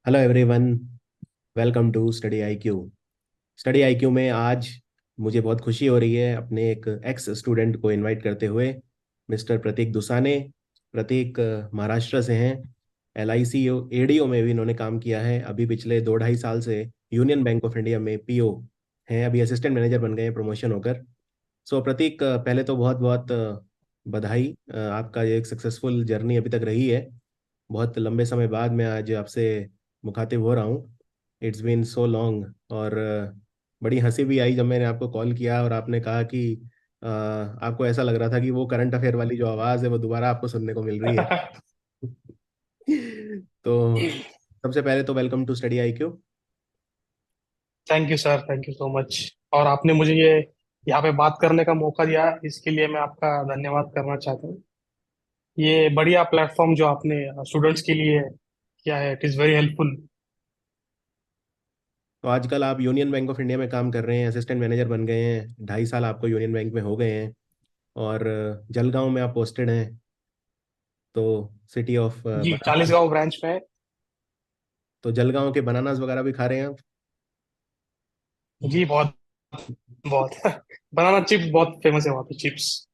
Hello everyone. Welcome to study IQ. Study IQ में आज मुझे बहुत खुशी हो रही है अपने एक एक्स स्टूडेंट को इनवाइट करते हुए, मिस्टर प्रतीक दुसाने। प्रतीक महाराष्ट्र से हैं। एलआईसी एडीओ में भी इन्होंने काम किया है। अभी पिछले 2-2.5 साल से यूनियन बैंक ऑफ इंडिया में पीओ हैं। अभी असिस्टेंट मैनेजर बन गए हैं प्रमोशन होकर। सो प्रतीक, पहले तो बहुत बहुत बधाई। आपका ये एक सक्सेसफुल जर्नी अभी तक रही है। बहुत लंबे समय बाद मैं आज आपसे मुखातिब हो रहा हूँ। It's been so long. और बड़ी हंसी भी आई जब मैंने आपको कॉल किया और आपने कहा कि आपको ऐसा लग रहा था कि वो करंट अफेयर वाली जो आवाज़ है वो दोबारा आपको सुनने को मिल रही है। तो सबसे पहले तो welcome to study I Q. Thank you sir, thank you so much. और आपने मुझे ये यहाँ पे बात करने का मौका दिया, इसके लिए मैं आपका धन्यवाद करना चाहता हूँ। ये बढ़िया प्लेटफॉर्म जो आपने स्टूडेंट्स के लिए किया है, इट इज़ वेरी हेल्पफुल। तो आजकल आप यूनियन बैंक ऑफ इंडिया में काम कर रहे हैं, असिस्टेंट मैनेजर बन गए हैं। 2.5 साल आपको यूनियन बैंक में हो गए हैं। और जलगांव में आप पोस्टेड हैं। तो सिटी ऑफ जी, बनाना। चालीसगांव ब्रांच में। तो जलगांव के बनानास वगैरह भी खा रहे हैं आप? जी, बहुत बहुत बनाना चिप्स बहुत फेमस है वहाँ पे, चिप्स।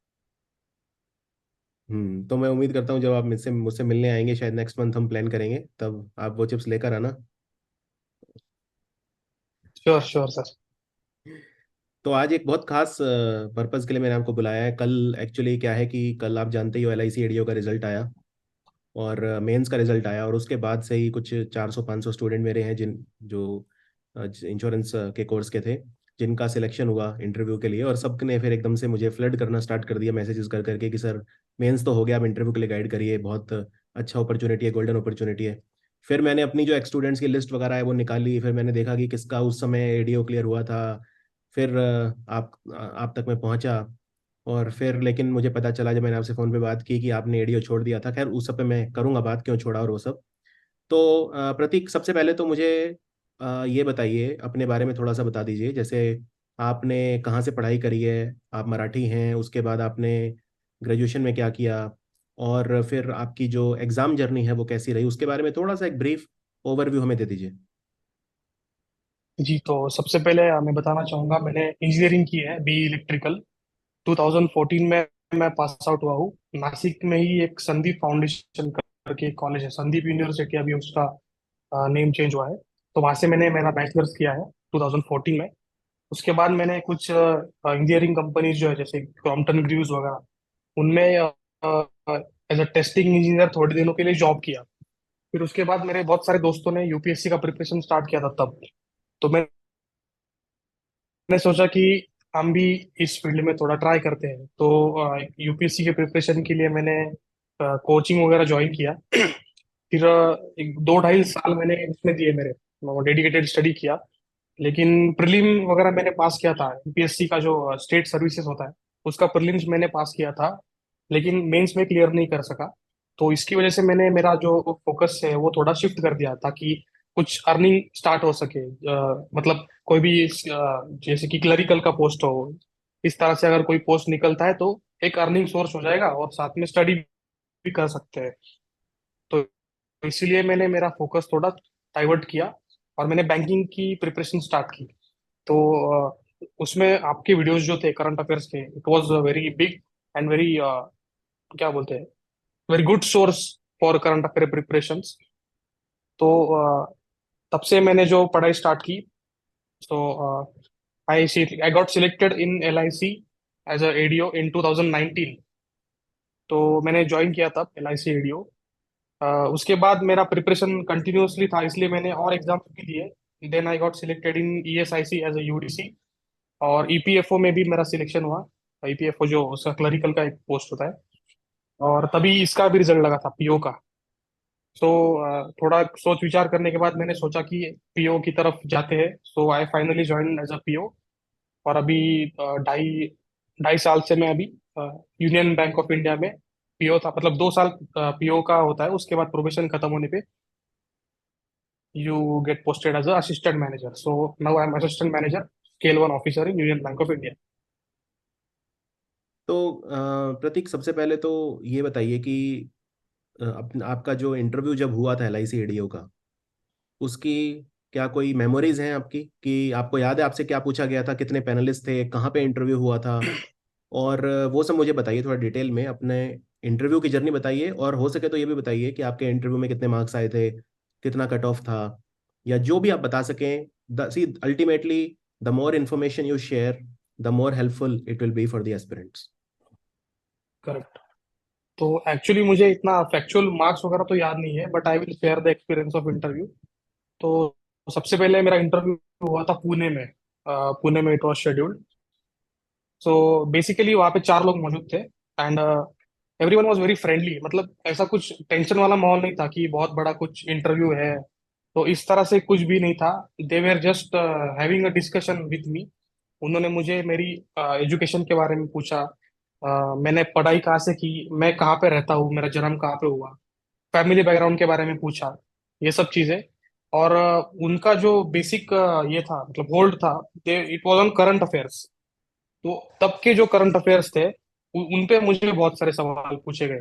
तो मैं उम्मीद करता हूँ जब आप मुझसे मुझसे मिलने आएंगे, शायद नेक्स्ट मंथ हम प्लान करेंगे, तब आप वो चिप्स लेकर आना। Sure sure sir. तो आज एक बहुत खास पर्पस के लिए मैंने आपको बुलाया है। कल एक्चुअली क्या है कि कल आप जानते ही हो एलआईसी एडीओ का रिजल्ट आया। और मेंस का रिजल्ट आया, और उसके बाद से ही कुछ 400-500 स्टूडेंट मेरे हैं जिन जो इंश्योरेंस के कोर्स के थे, जिनका सिलेक्शन हुआ इंटरव्यू के लिए। और सबने फिर एकदम से मुझे फ्लड करना स्टार्ट कर दिया मैसेजेस कर करके कि सर, मेंस तो हो गया, आप इंटरव्यू के लिए गाइड करिए, बहुत अच्छा अपॉर्चुनिटी है, गोल्डन अपॉर्चुनिटी है। फिर मैंने अपनी जो एक्स स्टूडेंट्स की लिस्ट वगैरह है वो निकाली। फिर मैंने देखा कि किसका उस समय एडीओ क्लियर हुआ था। फिर आप तक मैं पहुंचा। और फिर लेकिन मुझे पता चला जब मैंने आपसे फ़ोन पे बात की कि आपने एडीओ छोड़ दिया था। खैर उस सब पे मैं करूंगा बात, क्यों छोड़ा और वो सब। तो प्रतीक, सबसे पहले तो मुझे ये बताइए, अपने बारे में थोड़ा सा बता दीजिए। जैसे आपने कहाँ से पढ़ाई करी है? आप मराठी हैं, उसके बाद आपने ग्रेजुएशन में क्या किया, और फिर आपकी जो एग्ज़ाम जर्नी है वो कैसी रही, उसके बारे में थोड़ा सा एक ब्रीफ ओवरव्यू हमें दे दीजिए। जी, तो सबसे पहले मैं बताना चाहूँगा, मैंने इंजीनियरिंग की है, बी इलेक्ट्रिकल। 2014 में मैं पास आउट हुआ हूँ। नासिक में ही एक संदीप फाउंडेशन करके कॉलेज है, संदीप यूनिवर्सिटी, अभी उसका नेम चेंज हुआ है। तो वहां से मैंने मेरा बैचलर्स किया है 2014 में। उसके बाद मैंने कुछ इंजीनियरिंग कंपनीज जो है, जैसे क्रॉम्पटन ग्रीव्स वगैरह, उनमें एज अ टेस्टिंग इंजीनियर थोड़े दिनों के लिए जॉब किया। फिर उसके बाद मेरे बहुत सारे दोस्तों ने यूपीएससी का प्रिपरेशन स्टार्ट किया था तब। तो मैंने सोचा कि हम भी इस फील्ड में थोड़ा ट्राई करते हैं। तो यूपीएससी के प्रिपरेशन के लिए मैंने कोचिंग वगैरह ज्वाइन किया। फिर एक 2-2.5 साल मैंने इसमें दिए मेरे, डेडिकेटेड स्टडी किया। लेकिन प्रीलिम वगैरह मैंने पास किया था, यूपीएससी का जो स्टेट सर्विसेज होता है उसका प्रीलिम्स मैंने पास किया था। लेकिन मेंस में क्लियर नहीं कर सका। तो इसकी वजह से मैंने मेरा जो फोकस है वो थोड़ा शिफ्ट कर दिया, ताकि कुछ अर्निंग स्टार्ट हो सके। मतलब कोई भी जैसे कि क्लरिकल का पोस्ट हो, इस तरह से अगर कोई पोस्ट निकलता है तो एक अर्निंग सोर्स हो जाएगा और साथ में स्टडी भी कर सकते हैं। तो इसीलिए मैंने मेरा फोकस थोड़ा डाइवर्ट किया और मैंने बैंकिंग की प्रिपरेशन स्टार्ट की। तो उसमें आपके वीडियोस जो थे करंट अफेयर्स के, it was very big and very, क्या बोलते हैं, very good source for current affair preparations. तो तब से मैंने जो पढ़ाई स्टार्ट की। So I got selected in LIC as a ADO in 2019। तो मैंने ज्वाइन किया तब एलआईसी एडीओ। उसके बाद मेरा प्रिपरेशन कंटिन्यूअसली था, इसलिए मैंने और एग्जाम्स भी दिए। Then I got selected in ESIC as a UDC. और ईपीएफओ में भी मेरा सिलेक्शन हुआ। ईपीएफओ जो उसका क्लरिकल का एक पोस्ट होता है, और तभी इसका भी रिजल्ट लगा था, पीओ का। सो थोड़ा सोच विचार करने के बाद मैंने सोचा कि पीओ की तरफ जाते हैं। So I finally join as a PO. और अभी 2.5 2.5 साल से मैं अभी यूनियन बैंक ऑफ इंडिया में पीओ था। मतलब 2 साल पीओ का होता है, उसके बाद प्रोबेशन खत्म होने पे you get posted as a assistant manager. So now I am assistant manager, scale 1 officer in Union bank of India. तो प्रतीक, सबसे पहले तो ये बताइए कि आपका जो इंटरव्यू जब हुआ था एलआईसी एडीओ का, उसकी क्या कोई मेमोरीज हैं आपकी, कि आपको याद है आपसे क्या पूछा गया था, कितने पैनलिस्ट थे, कहाँ पे इंटरव्यू हुआ था? और वो सब मुझे बताइए थोड़ा डिटेल में, अपने इंटरव्यू की जर्नी बताइए, और हो सके तो ये भी बताइए कि आपके इंटरव्यू में कितने मार्क्स आए थे, कितना कट ऑफ था, या जो भी आप बता सकें। The see ultimately the more information you share, the more helpful it will be for the aspirants. Correct. तो एक्चुअली मुझे इतना फैक्चुअल मार्क्स वगैरह तो याद नहीं है, but I will share the experience of interview. तो सबसे पहले मेरा इंटरव्यू हुआ था पुणे में। पुणे में it was scheduled. So basically वहाँ पे 4 लोग मौजूद थे, and everyone was very friendly. मतलब ऐसा कुछ टेंशन वाला माहौल नहीं था कि बहुत बड़ा कुछ इंटरव्यू है, तो इस तरह से कुछ भी नहीं था। They were just having a discussion with me. उन्होंने मुझे मेरी एजुकेशन के बारे में पूछा, मैंने पढ़ाई कहाँ से की, मैं कहाँ पे रहता हूँ, मेरा जन्म कहाँ पे हुआ, फैमिली बैकग्राउंड के बारे में पूछा, ये सब चीजें। और उनका जो बेसिक ये था, मतलब होल्ड था, it was on current affairs. तो तब के जो करंट अफेयर्स थे, उन पे मुझे बहुत सारे सवाल पूछे गए।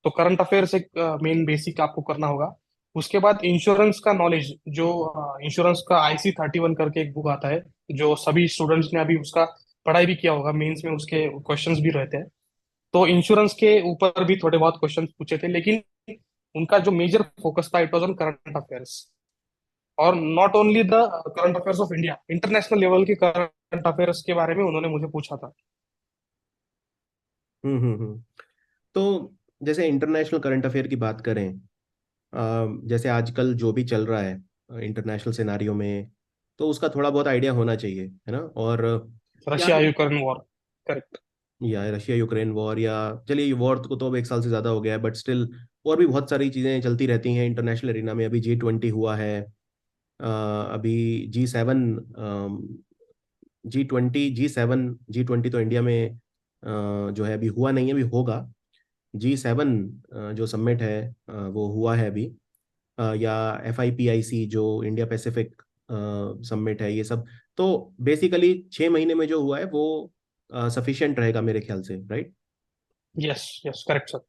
तो करंट अफेयर्स एक मेन बेसिक आपको करना होगा। उसके बाद इंश्योरेंस का नॉलेज, जो इंश्योरेंस का IC 31 करके एक बुक आता है, जो सभी स्टूडेंट्स ने अभी उसका पढ़ाई भी किया होगा, मेंस में उसके क्वेश्चंस भी रहते हैं। तो इंश्योरेंस के ऊपर भी थोड़े बहुत क्वेश्चंस पूछे थे, लेकिन उनका जो मेजर फोकस था, it was on current affairs. और not only the current affairs of India, international level के करंट अफेयर्स के बारे में उन्होंने मुझे पूछा था। हम्म। तो जैसे इंटरनेशनल करंट अफेयर की बात करें, जैसे आजकल जो भी चल रहा है इंटरनेशनल सिनारियो में, तो उसका थोड़ा बहुत आइडिया होना चाहिए, है ना? और क्या रशिया यूक्रेन वॉर। करेक्ट। या रशिया यूक्रेन वॉर, या चलिए वॉर को तो अब 1 साल से ज़्यादा हो गया है, बट स्टिल और भी बहुत सारी चीज़ें चलती रहती हैं इंटरनेशनल एरिना में। अभी G20 हुआ है, अभी G7, G20 तो इंडिया में जो है अभी हुआ नहीं है, अभी होगा। G7 जो समिट है वो हुआ है अभी, या FIPIC जो इंडिया पैसिफिक समिट है, ये सब। तो बेसिकली 6 महीने में जो हुआ है वो सफिशिएंट रहेगा मेरे ख्याल से, right? Yes yes, correct sir.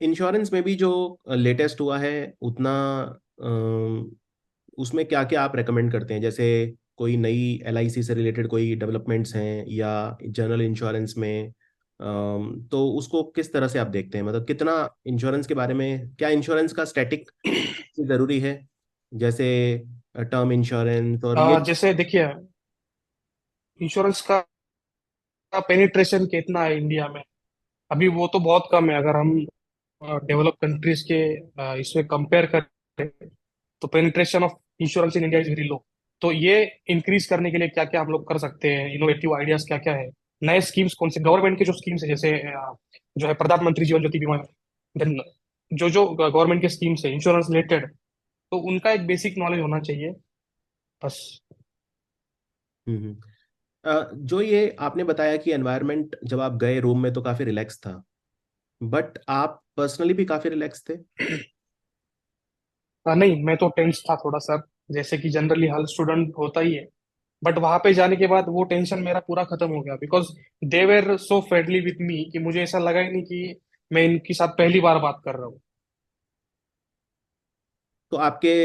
Insurance में भी जो लेटेस्ट हुआ है उतना, उसमें क्या क्या आप रेकमेंड करते हैं? जैसे कोई नई LIC से रिलेटेड कोई डेवलपमेंट्स हैं, या जनरल इंश्योरेंस में, तो उसको किस तरह से आप देखते हैं? मतलब कितना इंश्योरेंस के बारे में, क्या इंश्योरेंस का स्टैटिक ज़रूरी है, जैसे टर्म इंश्योरेंस और ये? जैसे देखिए, इंश्योरेंस का पेनिट्रेशन कितना है इंडिया में? अभी वो तो बहुत कम है। अगर हम डेवलप कंट्रीज के इसमें कंपेयर करें, तो penetration of insurance in India is very low. तो ये इंक्रीज करने के लिए क्या क्या हम लोग कर सकते हैं, इनोवेटिव आइडियाज क्या क्या है, नए स्कीम्स कौन से गवर्नमेंट के जो स्कीम्स है, जैसे जो है प्रधानमंत्री जीवन ज्योति बीमा, देन जो जो गवर्नमेंट के स्कीम्स है इंश्योरेंस रिलेटेड, तो उनका एक बेसिक नॉलेज होना चाहिए, बस। हम्म। जो ये आपने बताया कि एनवायरनमेंट जब आप गए रूम में तो काफ़ी रिलैक्स था, बट आप पर्सनली भी काफ़ी रिलैक्स थे? नहीं, मैं तो टेंस था थोड़ा सर, जैसे कि जनरली हर स्टूडेंट होता ही है। बट वहां पे जाने के बाद वो टेंशन मेरा पूरा खत्म हो गया, because they were so friendly with me कि मुझे ऐसा लगा ही नहीं कि मैं इनके साथ पहली बार बात कर रहा हूँ। तो आपके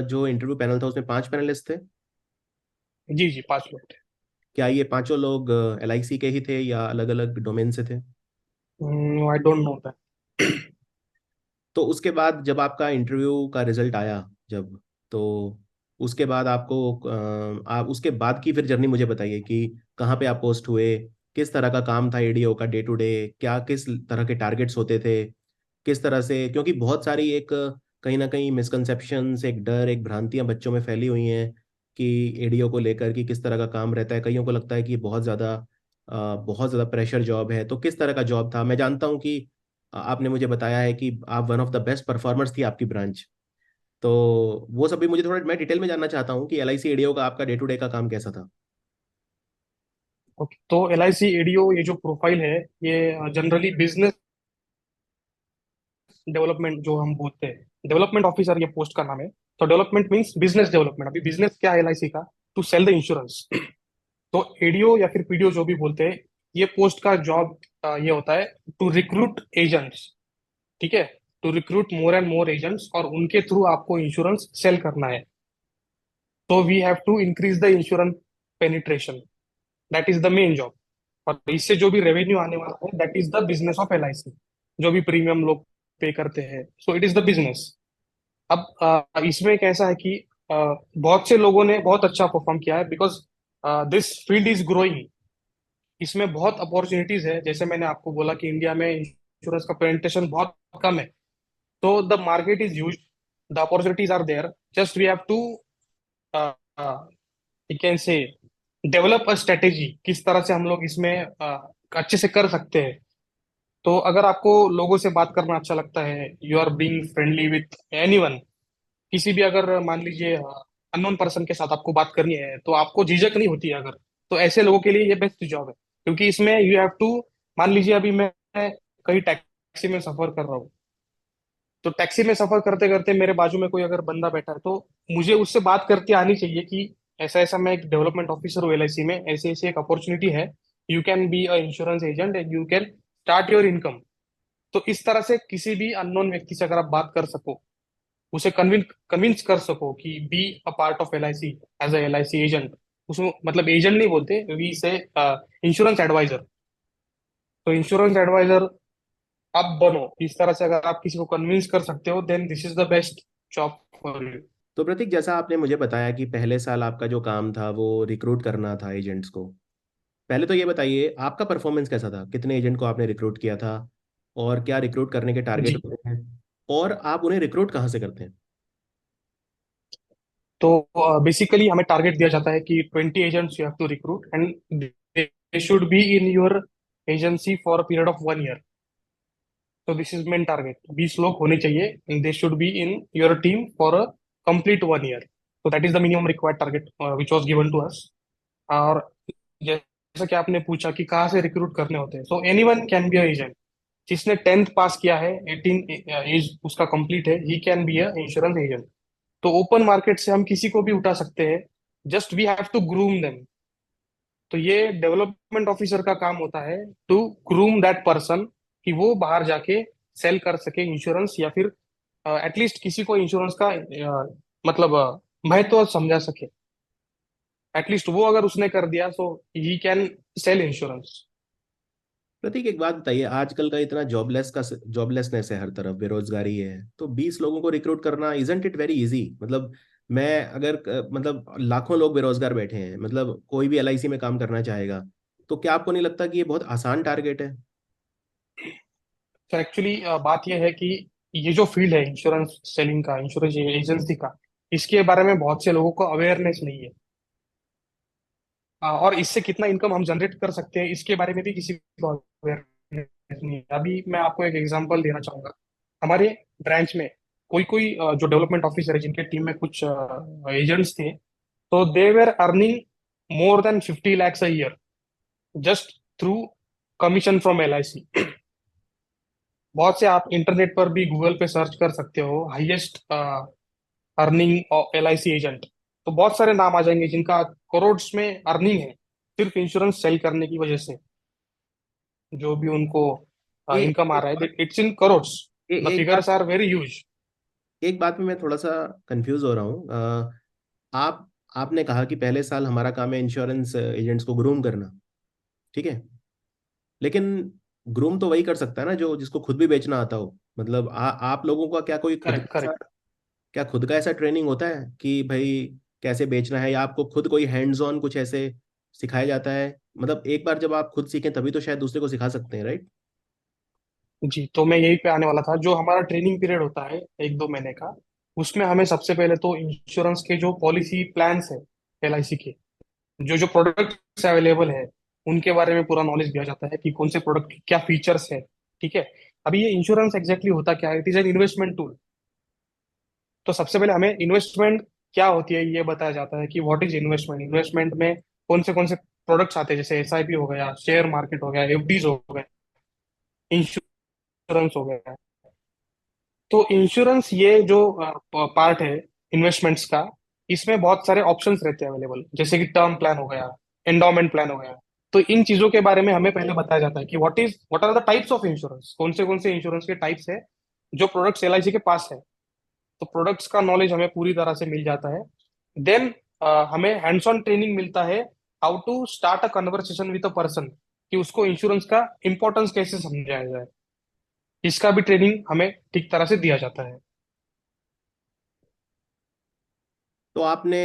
जो इंटरव्यू पैनल था उसमें 5 पैनलिस्ट थे। जी जी, 5 लोग थे। क्या ये पांचों लोग LIC के ही थे या अलग अलग डोमेन से थे? I don't know that. तो उसके बाद जब आपका इंटरव्यू का रिजल्ट आया, जब, तो उसके बाद आपको आप उसके बाद की फिर जर्नी मुझे बताइए कि कहाँ पे आप पोस्ट हुए, किस तरह का काम था ADO का डे टू डे, क्या किस तरह के टारगेट्स होते थे, किस तरह से, क्योंकि बहुत सारी एक कहीं ना कहीं मिसकंसेप्शंस, एक डर, एक भ्रांतियां बच्चों में फैली हुई हैं कि ADO को लेकर कि किस तरह का काम रहता है। कईयों को लगता है कि बहुत ज़्यादा प्रेशर जॉब है। तो किस तरह का जॉब था? मैं जानता हूँ कि आपने मुझे बताया है कि आप one of the best performers थी आपकी ब्रांच। तो वो सब भी मुझे थोड़ा मैं डिटेल में जानना चाहता हूँ कि LIC ADO का आपका डे टू डे का काम कैसा था। ओके, तो LIC ADO ये जो प्रोफाइल है, ये जनरली बिजनेस डेवलपमेंट जो हम बोलते हैं, डेवलपमेंट ऑफिसर ये पोस्ट का नाम है। तो डेवलपमेंट मींस बिजनेस डेवलपमेंट। अभी बिजनेस क्या है LIC का? To sell the insurance. तो ADO या फिर PDO जो भी बोलते हैं, ये पोस्ट का जॉब ये होता है टू रिक्रूट एजेंट्स। ठीक है। To recruit more and more agents, और उनके थ्रू आपको इंश्योरेंस सेल करना है। तो we have to increase the insurance penetration, that is the main job. और इससे जो भी रेवेन्यू आने वाला है, that is the business of LIC. जो भी प्रीमियम लोग पे करते हैं, so it is the business. अब इसमें कैसा है कि बहुत से लोगों ने बहुत अच्छा परफॉर्म किया है, because this field is growing. इसमें बहुत अपॉर्चुनिटीज है। जैसे मैंने आपको बोला कि इंडिया में इंश्योरेंस का पेनिट्रेशन बहुत कम है। तो the market is huge, the opportunities are there, just we have to you can say develop a strategy, किस तरह से हम लोग इसमें अच्छे से कर सकते हैं। तो अगर आपको लोगों से बात करना अच्छा लगता है, you are being friendly with anyone, किसी भी, अगर मान लीजिए अननोन पर्सन के साथ आपको बात करनी है तो आपको झिझक नहीं होती है, अगर, तो ऐसे लोगों के लिए ये बेस्ट जॉब है। क्योंकि इसमें यू हैव टू, मान लीजिए अभी मैं कहीं टैक्सी में सफर कर रहा हूँ, तो टैक्सी में सफर करते करते मेरे बाजू में कोई अगर बंदा बैठा है, तो मुझे उससे बात करके आनी चाहिए कि ऐसा ऐसा, मैं एक डेवलपमेंट ऑफिसर हूँ एलआईसी में, ऐसे ऐसे एक अपॉर्चुनिटी है, you can be a insurance agent and you can start your income. तो इस तरह से किसी भी अननोन व्यक्ति से अगर आप बात कर सको, उसे कन्विंस कन्विंस कर सको कि be a part of LIC as a LIC agent. उसमें मतलब एजेंट नहीं बोलते, वी से इंश्योरेंस एडवाइजर। तो इंश्योरेंस एडवाइजर आप बनो। इस तरह से अगर आप किसी को कन्विंस कर सकते हो, then this is the best job for you. तो प्रतीक, जैसा आपने मुझे बताया कि पहले साल आपका जो काम था वो रिक्रूट करना था एजेंट्स को, पहले तो ये बताइए आपका परफॉर्मेंस कैसा था, कितने एजेंट को आपने रिक्रूट किया था, और क्या रिक्रूट करने के टारगेट जी। होते हैं, और आप उन्हें रिक्रूट कहाँ से करते हैं? तो बेसिकली हमें टारगेट दिया जाता है कि 20 agents you have to recruit, and they should be in your agency for a period of 1 year. तो दिस इज मेन टारगेट, 20 लोग होने चाहिए, and they should be in your team for a complete 1 year. तो that is the minimum required target which was given to us. और जैसा कि आपने पूछा कि कहाँ से रिक्रूट करने होते हैं, so any one can be a agent. जिसने 10th पास किया है, 18 एज उसका कंप्लीट है, he can be a insurance agent. तो ओपन मार्केट से हम किसी को भी उठा सकते हैं, just we have to groom them. तो ये डेवलपमेंट ऑफिसर का काम होता है, टू ग्रूम दैट पर्सन, कि वो बाहर जाके सेल कर सके इंश्योरेंस, या फिर एटलीस्ट किसी को इंश्योरेंस का मतलब महत्व तो समझा सके। एटलीस्ट वो अगर उसने कर दिया, सो ही कैन सेल इंश्योरेंस। प्रतीक, एक बात बताइए, आजकल का इतना जॉबलेसनेस है, हर तरफ बेरोजगारी है, तो 20 लोगों को रिक्रूट करना इजंट इट वेरी इजी? मतलब मैं अगर मतलब लाखों लोग बेरोजगार बैठे हैं, मतलब कोई भी एलआईसी में काम करना चाहेगा, तो क्या आपको नहीं लगता कि ये बहुत आसान टारगेट है? तो एक्चुअली बात यह है कि ये जो फील्ड है इंश्योरेंस सेलिंग का, इंश्योरेंस एजेंसी का, इसके बारे में बहुत से लोगों को अवेयरनेस नहीं है। और इससे कितना इनकम हम जनरेट कर सकते हैं, इसके बारे में भी किसी को अवेयरनेस नहीं है। अभी मैं आपको एक एग्जांपल देना चाहूंगा। हमारे ब्रांच में कोई कोई जो डेवलपमेंट ऑफिसर है, जिनके टीम में कुछ एजेंट्स थे, तो they were earning more than 50 lakhs a year, just through commission from LIC. बहुत से आप इंटरनेट पर भी गूगल पे सर्च कर सकते हो, highest earning of LIC agent. तो बहुत सारे नाम आ जाएंगे जिनका करोड्स में अर्निंग है, सिर्फ इंश्योरेंस सेल करने की वजह से। जो भी उनको एक इनकम आ एक रहा है, बात इट्स इन करोड्स। द एक बात फिगर्स आर वेरी ह्यूज। एक बात में मैं थोड़ा सा कंफ्यूज हो रहा हूँ। आप आपने कहा कि पहले साल हमारा काम है इंश्योरेंस एजेंट्स को ग्रूम करना, ठीक है, लेकिन ग्रूम तो वही कर सकता है ना जो जिसको खुद भी बेचना आता हो। मतलब आप लोगों का क्या कोई खुद करेक्ट, का ऐसा, करेक्ट। क्या खुद का ऐसा ट्रेनिंग होता है कि भाई कैसे बेचना है, या आपको खुद कोई हैंड्स ऑन कुछ ऐसे सिखाया जाता है? मतलब एक बार जब आप खुद सीखें तभी तो शायद दूसरे को सिखा सकते हैं, राइट? जी, तो मैं यही पे आने वाला था। जो हमारा ट्रेनिंग पीरियड होता है 1-2 महीने का, उसमें हमें सबसे पहले तो इंश्योरेंस के जो पॉलिसी प्लान्स है एलआईसी के, जो जो प्रोडक्ट्स अवेलेबल है, उनके बारे में पूरा नॉलेज दिया जाता है कि कौन से प्रोडक्ट क्या फीचर्स है। ठीक है। अभी ये इंश्योरेंस एग्जैक्टली होता क्या है, it is an investment tool. तो सबसे पहले हमें इन्वेस्टमेंट क्या होती है ये बताया जाता है कि व्हाट इज इन्वेस्टमेंट। इन्वेस्टमेंट में कौन से प्रोडक्ट्स आते हैं, जैसे एसआईपी हो गया, शेयर मार्केट हो गया, एफडीज हो गए, इंश्योरेंस हो गया। तो इंश्योरेंस ये जो पार्ट है इन्वेस्टमेंट्स का, इसमें बहुत सारे ऑप्शंस रहते हैं अवेलेबल, जैसे कि टर्म प्लान हो गया, एंडोमेंट प्लान हो गया। तो इन चीजों के बारे में हमें पहले बताया जाता है कि what are the types of insurance, कौन से इंश्योरेंस के टाइप्स है, जो प्रोडक्ट्स एलआईसी के पास है, तो प्रोडक्ट्स का नॉलेज हमें पूरी तरह से मिल जाता है। देन हमें हैंड्स ऑन ट्रेनिंग मिलता है, how to start a conversation with a person, कि उसको इंश्योरेंस का इंपॉर्टेंस कैसे समझाया जाए, इसका भी ट्रेनिंग हमें ठीक तरह से दिया जाता है। तो आपने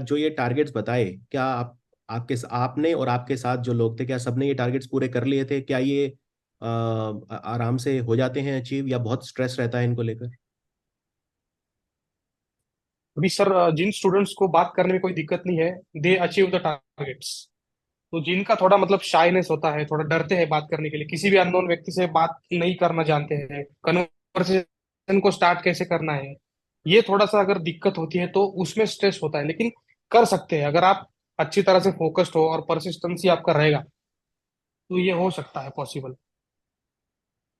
जो ये टारगेट्स बताए, क्या आपने और आपके साथ जो लोग थे, क्या सबने ये टारगेट्स पूरे कर लिए थे? क्या ये आराम से हो जाते हैं अचीव, या बहुत स्ट्रेस रहता है इनको लेकर? अभी सर जिन स्टूडेंट्स को बात करने में कोई दिक्कत नहीं है, दे अचीव द टारगेट्स। तो जिनका थोड़ा मतलब शाइनेस होता है, थोड़ा डरते हैं बात करने के लिए, किसी भी अननोन व्यक्ति से बात नहीं करना जानते हैं, कन्वर्सेशन को स्टार्ट कैसे करना है, ये थोड़ा सा अगर दिक्कत होती है तो उसमें स्ट्रेस होता है। लेकिन कर सकते हैं, अगर आप अच्छी तरह से फोकस्ड हो और परसिस्टेंसी आपका रहेगा, तो ये हो सकता है पॉसिबल।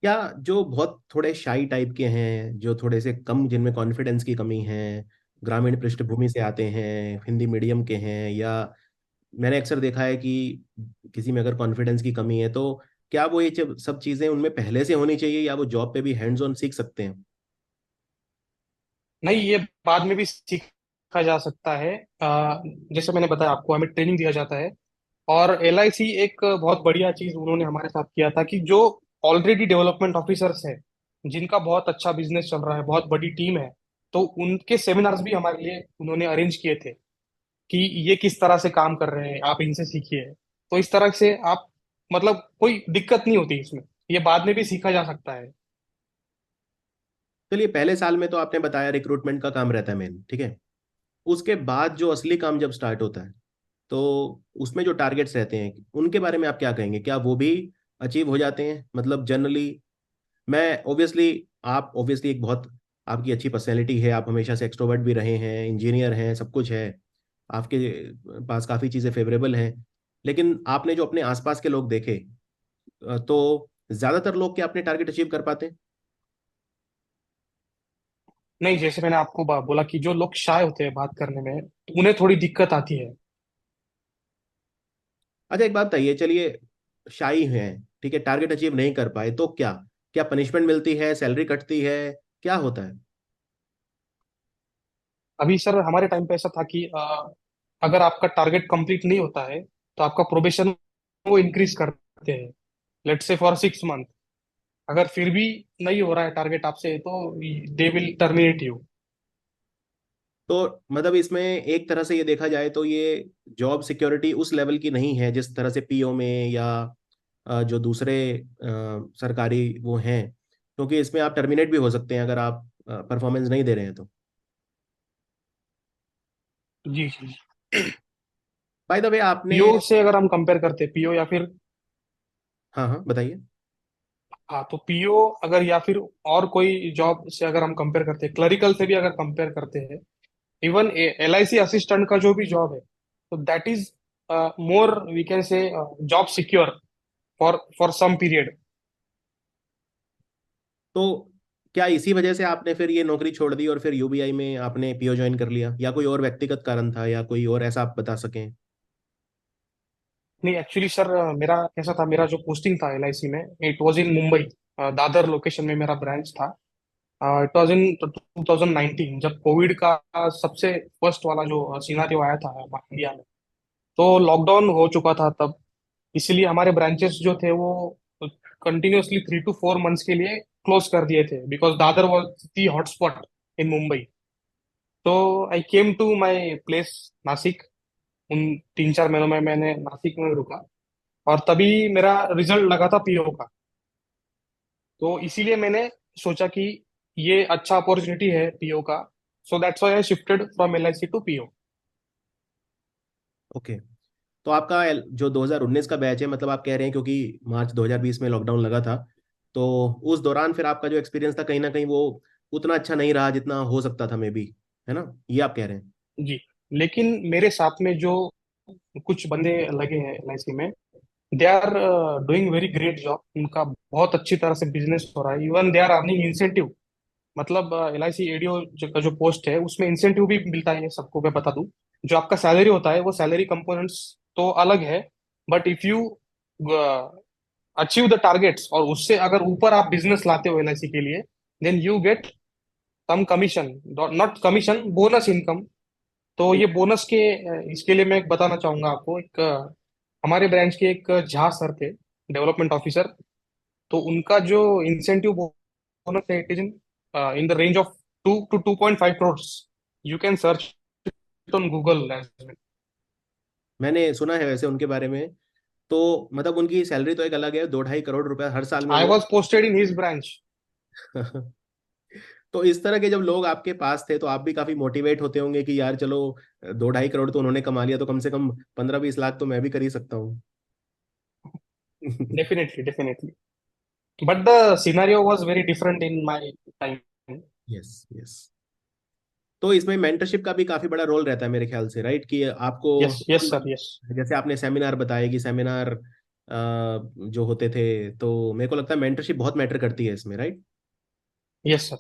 क्या जो बहुत थोड़े शाई टाइप के हैं, जो थोड़े से कम, जिनमें कॉन्फिडेंस की कमी है, ग्रामीण पृष्ठभूमि से आते हैं, हिंदी मीडियम के हैं, या मैंने अक्सर देखा है कि किसी में अगर कॉन्फिडेंस की कमी है, तो क्या वो ये सब चीज़ें उनमें पहले से होनी चाहिए, या वो जॉब पे भी हैंड्स ऑन सीख सकते हैं? नहीं, ये बाद में भी सीखा जा सकता है। जैसे मैंने बताया आपको, हमें ट्रेनिंग दिया जाता है। और एलआईसी एक बहुत बढ़िया चीज उन्होंने हमारे साथ किया था कि जो ऑलरेडी डेवलपमेंट ऑफिसर्स हैं, जिनका बहुत अच्छा बिजनेस चल रहा है, बहुत बड़ी टीम है, तो उनके सेमिनार्स भी हमारे लिए उन्होंने अरेंज किए थे कि ये किस तरह से काम कर रहे हैं, आप इनसे सीखिए। तो इस तरह से आप, मतलब कोई दिक्कत नहीं होती इसमें, ये बाद में भी सीखा जा सकता है। चलिए, पहले साल में तो आपने बताया रिक्रूटमेंट का काम रहता है मेन, ठीक है। उसके बाद जो असली काम जब स्टार्ट होता है, तो उसमें जो टारगेट्स रहते हैं, उनके बारे में आप क्या कहेंगे? क्या वो भी अचीव हो जाते हैं? मतलब जनरली, मैं ऑब्वियसली आप ऑब्वियसली एक बहुत, आपकी अच्छी पर्सनैलिटी है, आप हमेशा से एक्सट्रोवर्ट भी रहे हैं, इंजीनियर हैं, सब कुछ है आपके पास, काफ़ी चीज़ें फेवरेबल हैं। लेकिन आपने जो अपने आसपास के लोग देखे, तो ज़्यादातर लोग क्या अपने टारगेट अचीव कर पाते हैं? नहीं, जैसे मैंने आपको बोला कि जो लोग शाय होते हैं बात करने में, तो उन्हें थोड़ी दिक्कत आती है। अच्छा, एक बात बताइए, चलिए, शाई हैं, ठीक है, टारगेट अचीव नहीं कर पाए, तो क्या क्या पनिशमेंट मिलती है, सैलरी कटती है, क्या होता है? अभी सर हमारे टाइम पे ऐसा था कि अगर आपका टारगेट कंप्लीट नहीं होता है, तो आपका प्रोबेशन वो इंक्रीज करते हैं, लेट्स से फॉर 6 मंथ। अगर फिर भी नहीं हो रहा है टारगेट आपसे, तो दे विल टर्मिनेट यू। तो मतलब इसमें एक तरह से ये देखा जाए तो ये जॉब सिक्योरिटी उस लेवल की नहीं है जिस तरह से पीओ में, या जो दूसरे सरकारी वो हैं, क्योंकि इसमें आप टर्मिनेट भी हो सकते हैं अगर आप परफॉर्मेंस नहीं दे रहे हैं तो। जी जी। बाय द वे, आपने, पीओ से अगर हम कंपेयर करते हैं, पीओ या फिर, हाँ हाँ, बताइए। हाँ, तो पीओ अगर या फिर और कोई जॉब से अगर हम कंपेयर करते हैं, क्लरिकल से भी अगर कंपेयर करते हैं, इवन एलआईसी असिस्टेंट का जो भी जॉब है, तो that is more we can say job secure for some period. तो क्या इसी वजह से आपने फिर ये नौकरी छोड़ दी और फिर यूबीआई में आपने पीओ ज्वाइन कर लिया, या कोई और व्यक्तिगत कारण था, या कोई और ऐसा आप बता सकें? नहीं, एक्चुअली सर मेरा कैसा था, मेरा जो पोस्टिंग था एलआईसी में, it was in Mumbai. Dadar location में मेरा ब्रांच था। इट वाज इन 2019, जब कोविड का सबसे फर्स्ट वाला जो सिनारियो आया था इंडिया में। तो लॉकडाउन हो चुका था तब, इसीलिए हमारे ब्रांचेस जो थे वो कंटिन्यूअसली 3 to 4 मंथ्स के लिए क्लोज कर दिए थे, because Dadar was the hotspot in Mumbai. तो I came to my place, Nashik. उन 3 4 महीनों में मैंने नासिक में रुका, और तभी मेरा रिजल्ट लगा था पीओ का। तो इसीलिए मैंने सोचा कि ये अच्छा अपॉर्चुनिटी है पीओ का, so that's why I shifted from LIC to PO. Okay. तो आपका जो 2019 का बैच है, मतलब आप कह रहे हैं क्योंकि मार्च 2020 में लॉकडाउन लगा था, तो उस दौरान फिर आपका जो एक्सपीरियंस था, कहीं ना कहीं वो उतना अच्छा नहीं रहा जितना हो सकता था, मे बी, है ना? ये आप कह रहे हैं? जी। लेकिन मेरे साथ में जो कुछ बंदे लगे हैं एलआईसी में, they are doing very great job, उनका बहुत अच्छी तरह से बिजनेस हो रहा है, even they are earning incentive. मतलब एलआईसी एडीओ का जो पोस्ट है उसमें इंसेंटिव भी मिलता है, ये सबको मैं बता दूं। जो आपका सैलरी होता है वो सैलरी कंपोनेंट्स तो अलग है, but if you achieve the targets और उससे अगर ऊपर आप बिजनेस लाते हो एलआईसी के लिए, then you get some commission, not commission, bonus income. तो ये बोनस के इसके लिए मैं एक बताना चाहूंगा आपको। एक हमारे ब्रांच के एक झा सर थे, डेवलपमेंट ऑफिसर। तो उनका जो इंसेंटिव बोनस है, it is in the range of 2 to 2.5 crores। You can search it on Google as well. मैंने सुना है वैसे उनके बारे में। तो मतलब उनकी सैलरी तो एक अलग है, 2-2.5 करोड़ रुपए हर साल में आई वो। Was posted in his branch. तो इस तरह के जब लोग आपके पास थे तो आप भी काफी मोटिवेट होते होंगे कि यार चलो, 2-2.5 करोड़ तो उन्होंने कमा लिया, तो कम से कम 15-20 लाख तो मैं भी कर ही सकता हूँ। Definitely, definitely. But the scenario was very different in my time. Yes, yes. तो इसमें मेंटरशिप का भी काफी बड़ा रोल रहता है मेरे ख्याल से, राइट? कि आपको यस, यस सर, यस। जैसे आपने सेमिनार बताया कि सेमिनार जो होते थे, तो मेरे को लगता है मेंटरशिप बहुत मैटर करती है इसमें, राइट? Yes sir.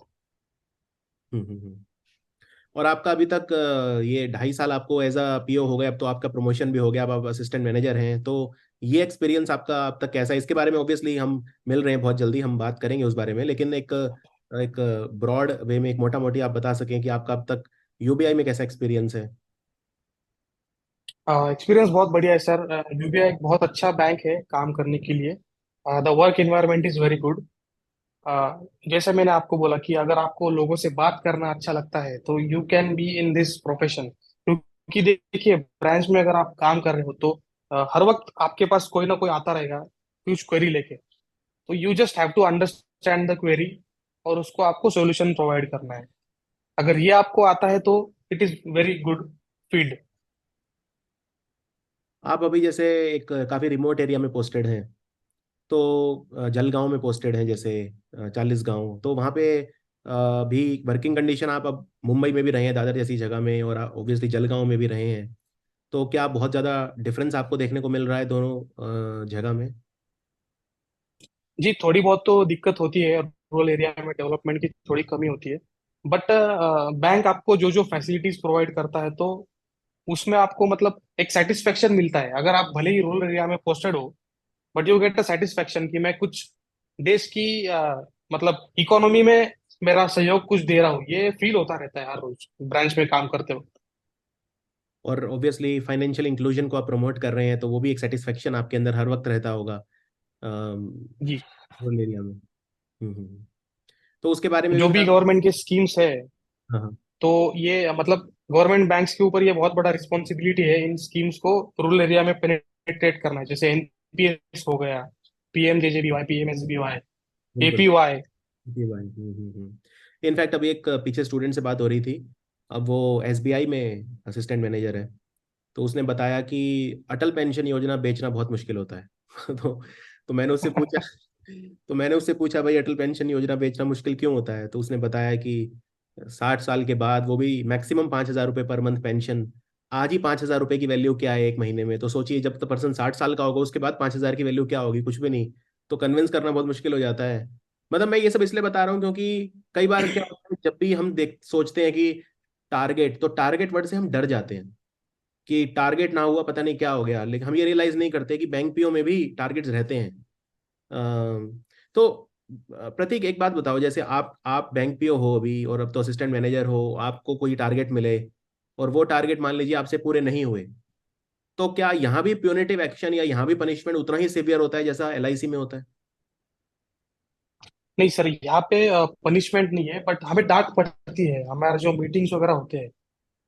और आपका अभी तक ये 2.5 साल आपको एज अ पीओ हो गए, अब तो आपका प्रमोशन भी हो गया, अब आप असिस्टेंट मैनेजर हैं। तो ये एक्सपीरियंस आपका अब तक कैसा है? इसके बारे में ऑब्वियसली हम मिल रहे हैं, बहुत जल्दी हम बात करेंगे उस बारे में, लेकिन एक एक ब्रॉड वे में, एक मोटा मोटी आप बता सकें कि आपका अब तक यूबीआई में कैसा एक्सपीरियंस है? एक्सपीरियंस बहुत बढ़िया है सर। यूबीआई एक बहुत अच्छा बैंक है काम करने के लिए। The work environment is very good. जैसे मैंने आपको बोला कि अगर आपको लोगों से बात करना अच्छा लगता है तो you can be in this profession. क्योंकि देखिए, ब्रांच में अगर आप काम कर रहे हो तो हर वक्त आपके पास कोई ना कोई आता रहेगा कुछ क्वेरी लेके। तो you just have to understand the query और उसको आपको सॉल्यूशन प्रोवाइड करना है। अगर ये आपको आता है तो it is very good field. आप अभी जैसे एक काफी रिमोट एरिया में पोस्टेड हैं, तो जलगांव में पोस्टेड हैं जैसे, 40 गांव, तो वहाँ पे भी वर्किंग कंडीशन, आप अब मुंबई में भी रहे हैं दादर जैसी जगह में, और ऑब्वियसली जलगांव में भी रहे हैं, तो क्या बहुत ज़्यादा डिफरेंस आपको देखने को मिल रहा है दोनों जगह में? जी, थोड़ी बहुत तो दिक्कत होती है, रूरल एरिया में डेवलपमेंट की थोड़ी कमी होती है। बट बैंक आपको जो जो फैसिलिटीज प्रोवाइड करता है तो उसमें आपको मतलब एक सेटिस्फेक्शन मिलता है। अगर आप भले ही रूरल एरिया में पोस्टेड हो, but you get a satisfaction कि मैं कुछ देश की मतलब इकोनॉमी में मेरा सहयोग कुछ दे रहा हूँ। ये फील होता रहता है हर रोज ब्रांच में काम करते वक्त। और ऑब्वियसली फाइनेंशियल इंक्लूजन को आप प्रमोट कर रहे हैं, तो वो भी एक सेटिस्फेक्शन आपके अंदर हर वक्त रहता होगा जी। रूरल एरिया में। तो उसके बारे में भी जो भी थोड़ा। गवर्नमेंट के स्कीम्स है, हाँ, हाँ। तो ये मतलब गवर्नमेंट बैंक्स के ऊपर ये बहुत बड़ा रिस्पॉन्सिबिलिटी है इन स्कीम्स को रूरल एरिया में पेनिट्रेट करना। जैसे एनपीएस हो गया, पीएमजेजेबीवाई, पीएमएसबीवाई, बिल्कुल। एपीवाई। जी भाई। इनफैक्ट अभी एक पीछे स्टूडेंट से बात हो रही थी, अब वो एसबीआई में असिस्टेंट मैनेजर है, तो उसने बताया कि अटल पेंशन योजना बेचना बहुत मुश्किल होता है। तो मैंने उससे पूछा, भाई अटल पेंशन योजना बेचना मुश्किल क्यों होता है? तो उसने बताया कि 60 साल के बाद, वो भी मैक्सिमम 5,000 रुपये पर मंथ पेंशन, आज ही 5,000 रुपये की वैल्यू क्या है एक महीने में? तो सोचिए, जब तक पर्सन 60 साल का होगा उसके बाद 5,000 की वैल्यू क्या होगी? कुछ भी नहीं। तो कन्विंस करना बहुत मुश्किल हो जाता है। मतलब मैं ये सब इसलिए बता रहा हूँ क्योंकि कई बार क्या होता है, जब भी हम देख सोचते हैं कि टारगेट, तो टारगेट वर्ड से हम डर जाते हैं कि टारगेट ना हुआ, पता नहीं क्या हो गया, लेकिन हम ये रियलाइज नहीं करते कि बैंक पीओ में भी टारगेट्स रहते हैं। तो प्रतीक, एक बात बताओ, जैसे आप बैंक पीओ हो अभी, और अब तो असिस्टेंट मैनेजर हो, आपको कोई टारगेट मिले और वो टारगेट मान लीजिए आपसे पूरे नहीं हुए, तो क्या यहाँ भी प्यूनिटिव एक्शन या यहाँ भी पनिशमेंट उतना ही सिवियर होता है जैसा एलआईसी में होता है? नहीं सर, यहाँ पे पनिशमेंट नहीं है, बट हमें डांट पड़ती है। हमारे जो मीटिंग्स वगैरह होते हैं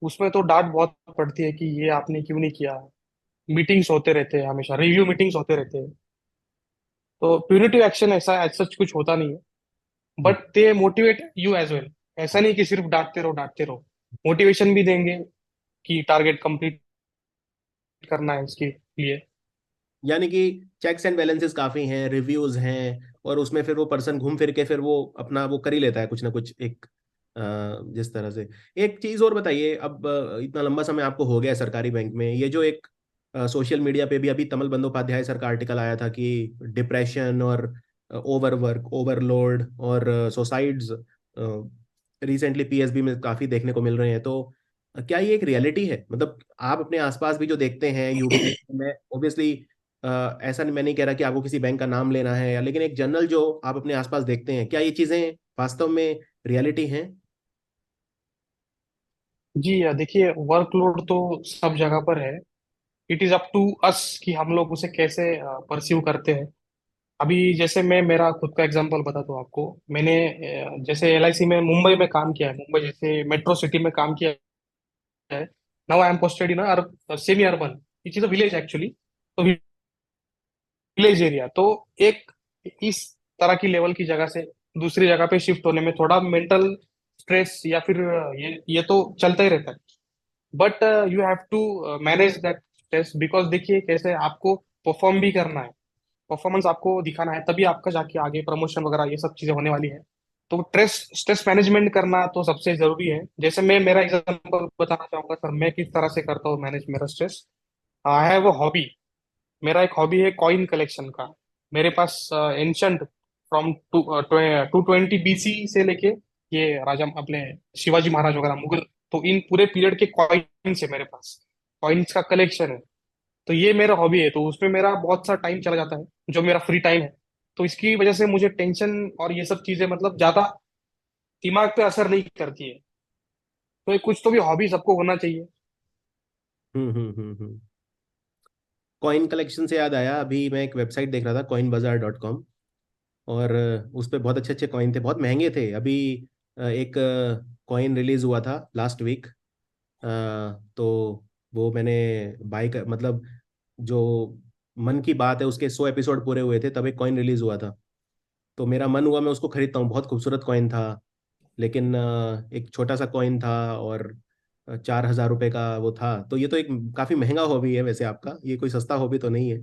उसमें तो डांट बहुत पड़ती है कि ये आपने क्यों नहीं किया। मीटिंग्स होते रहते हैं, हमेशा रिव्यू मीटिंग्स होते रहते हैं। तो प्यूनिटिव एक्शन ऐसा एज सच कुछ होता नहीं है। Hmm. But they motivate you as well. ऐसा नहीं कि सिर्फ डांटते रहो डांटते रहो, मोटिवेशन भी देंगे कि टारगेट कंप्लीट करना है इसके लिए। यानी कि चेक्स एंड बैलेंसेस काफी हैं, रिव्यूज हैं, और उसमें फिर वो पर्सन घूम फिर के फिर वो अपना वो कर ही लेता है कुछ ना कुछ एक, जिस तरह से। एक चीज और बताइए, अब इतना लंबा समय आपको हो गया है सरकारी बैंक में, ये जो एक सोशल मीडिया पे भी अभी तमल बंदोपाध्याय सर का आर्टिकल आया था कि डिप्रेशन और ओवरवर्क, ओवरलोड और सुसाइड्स रिसेंटली पीएसबी में काफी देखने को मिल रहे हैं, तो क्या ये एक रियलिटी है? मतलब आप अपने आसपास भी जो देखते हैं यूबीआई में, ऑब्वियसली ऐसा नहीं, मैं नहीं कह रहा कि आपको किसी बैंक का नाम लेना है, या लेकिन एक जनरल जो आप अपने आसपास देखते हैं, क्या ये चीजें वास्तव में रियलिटी हैं? जी देखिए, वर्कलोड तो सब जगह पर है। It is up to us कि हम लोग उसे कैसे परसीव करते हैं। अभी जैसे मैं मेरा खुद का एग्जांपल बताता हूँ आपको। मैंने जैसे एलआईसी में मुंबई में काम किया है, मुंबई जैसे मेट्रो सिटी में काम किया है। Now I M posted in semi urban, it is a village actually. तो विलेज एरिया तो एक इस तरह की लेवल की जगह से दूसरी जगह पे शिफ्ट होने में थोड़ा मेंटल स्ट्रेस या फिर ये तो चलता ही रहता है। But you have to manage that stress, because देखिए कैसे आपको परफॉर्म भी करना है, परफॉर्मेंस आपको दिखाना है, तभी आपका जाके आगे प्रमोशन वगैरह ये सब चीजें होने वाली है। तो स्ट्रेस स्ट्रेस मैनेजमेंट करना तो सबसे जरूरी है। जैसे मैं मेरा एग्जांपल बताना चाहूंगा सर, मैं किस तरह से करता हूँ मैनेज मेरा stress. I have a hobby. मेरा एक हॉबी है कॉइन कलेक्शन का। मेरे पास एंशंट फ्रॉम 220 BC से लेके ये राजा अपने शिवाजी महाराज वगैरह मुगल, तो इन पूरे पीरियड के कॉइन्स है मेरे पास। कॉइन्स का कलेक्शन है। तो ये मेरा हॉबी है, तो उसमें मेरा बहुत सा टाइम चला जाता है, जो मेरा फ्री टाइम है। तो इसकी वजह से मुझे टेंशन और ये सब चीजें मतलब ज्यादा दिमाग पे असर नहीं करती है। तो ये कुछ तो भी हॉबी सबको होना चाहिए। हम्म। कॉइन कलेक्शन से याद आया, अभी मैं एक वेबसाइट देख रहा था, coinbazaar.com। और उस पे बहुत अच्छे अच्छे कॉइन थे, बहुत महंगे थे। अभी एक कॉइन रिलीज हुआ था लास्ट वीक। तो वो मैंने बाई कर, मतलब जो मन की बात है उसके 100 एपिसोड पूरे हुए थे तब एक कॉइन रिलीज हुआ था। तो मेरा मन हुआ मैं उसको खरीदता हूँ, बहुत खूबसूरत कॉइन था। लेकिन एक छोटा सा कॉइन था और 4,000 रुपये का वो था। तो ये तो एक काफ़ी महंगा हॉबी है वैसे आपका, ये कोई सस्ता हॉबी तो नहीं है।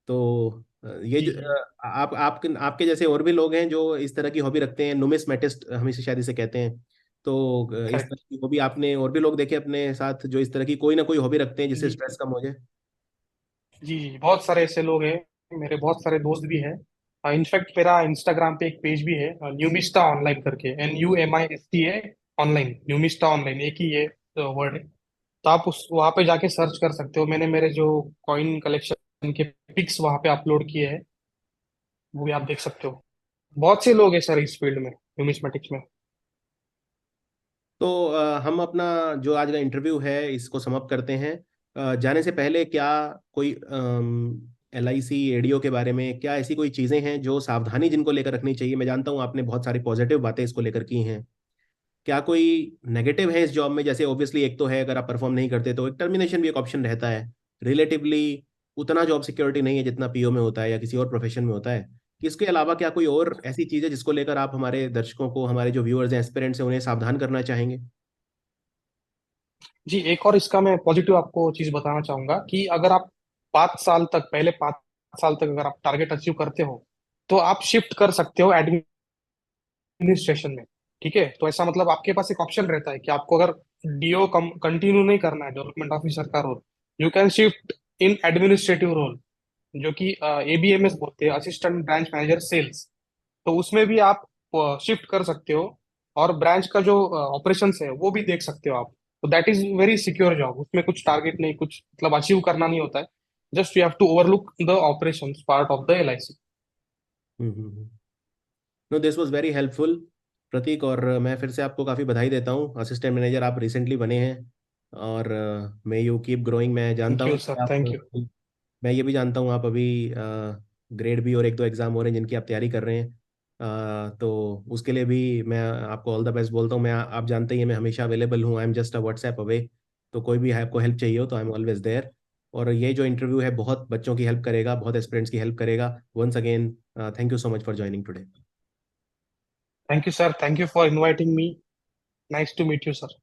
तो ये जी जो जी। आप आपके जैसे और भी लोग हैं जो इस तरह की हॉबी रखते हैं, नुमिस्मेटिस्ट हमेशा शायद इसे कहते हैं। तो इस तरह करेक्ट। की हॉबी आपने और भी लोग देखे अपने साथ जो इस तरह की कोई ना कोई हॉबी रखते हैं जिससे जी स्ट्रेस कम हो जाए? जी जी, बहुत सारे ऐसे लोग हैं, मेरे बहुत सारे दोस्त भी हैं। इनफैक्ट मेरा इंस्टाग्राम पे एक पेज भी है, न्यूमिस्टा ऑनलाइन करके, NUMISTA ऑनलाइन, न्यूमिस्टा ऑनलाइन, एक ही ये वर्ड है। तो आप उस वहाँ पे जाके सर्च कर सकते हो। मैंने मेरे जो कॉइन कलेक्शन के पिक्स वहाँ पे अपलोड किए हैं, वो भी आप देख सकते हो। बहुत से लोग हैं सर इस फील्ड में, न्यूमिस्मेटिक्स में। तो हम अपना जो आज का इंटरव्यू है इसको समाप्त करते हैं। जाने से पहले क्या कोई LIC एडीओ के बारे में क्या ऐसी कोई चीज़ें हैं जो सावधानी जिनको लेकर रखनी चाहिए? मैं जानता हूँ आपने बहुत सारी पॉजिटिव बातें इसको लेकर की हैं। क्या कोई नेगेटिव है इस जॉब में? जैसे ऑब्वियसली एक तो है अगर आप परफॉर्म नहीं करते तो एक टर्मिनेशन भी एक ऑप्शन रहता है। रिलेटिवली उतना जॉब सिक्योरिटी नहीं है जितना पीओ में होता है या किसी और प्रोफेशन में होता है। इसके अलावा क्या कोई और ऐसी चीज़ है जिसको लेकर आप हमारे दर्शकों को, हमारे जो व्यूअर्स हैं, एस्पिरेंट्स हैं, उन्हें सावधान करना चाहेंगे? जी, एक और इसका मैं पॉजिटिव आपको चीज बताना चाहूंगा कि अगर आप 5 साल तक, पहले 5 साल तक अगर आप टारगेट अचीव करते हो, तो आप शिफ्ट कर सकते हो एडमिनिस्ट्रेशन में। ठीक है, तो ऐसा मतलब आपके पास एक ऑप्शन रहता है कि आपको अगर DO कंटिन्यू नहीं करना है, डेवलपमेंट ऑफिसर का role, you can shift in administrative role, जो कि ABMS बोलते हैं, असिस्टेंट ब्रांच मैनेजर सेल्स। तो उसमें भी आप शिफ्ट कर सकते हो, और ब्रांच का जो ऑपरेशंस है वो भी देख सकते हो आप। तो that is very secure job, उसमें कुछ टारगेट नहीं, कुछ मतलब अचीव करना नहीं होता है। Just you have to overlook the operations part of the LIC। No, this was very helpful Prateek. और मैं फिर से आपको काफ़ी बधाई देता हूँ, असिस्टेंट मैनेजर आप रिसेंटली बने हैं। और मे यू कीप ग्रोइंग। मैं जानता थैंक हूँ यू कि सर, आप, थैंक यू। मैं ये भी जानता हूँ आप अभी ग्रेड बी और एक दो एग्ज़ाम हो रहे हैं जिनकी आप तैयारी कर रहे हैं। तो उसके लिए भी मैं आपको ऑल द बेस्ट बोलता हूँ। आप जानते ही हैं मैं हमेशा अवेलेबल हूँ, I am just a WhatsApp away. तो कोई भी आपको हेल्प चाहिए हो तो आई एम ऑलवेज देयर। और ये जो इंटरव्यू है बहुत बच्चों की हेल्प करेगा, बहुत एस्पिरेंट्स की हेल्प करेगा। Once again thank you so much for joining today. Thank you sir, thank you for inviting me. Nice to meet you sir.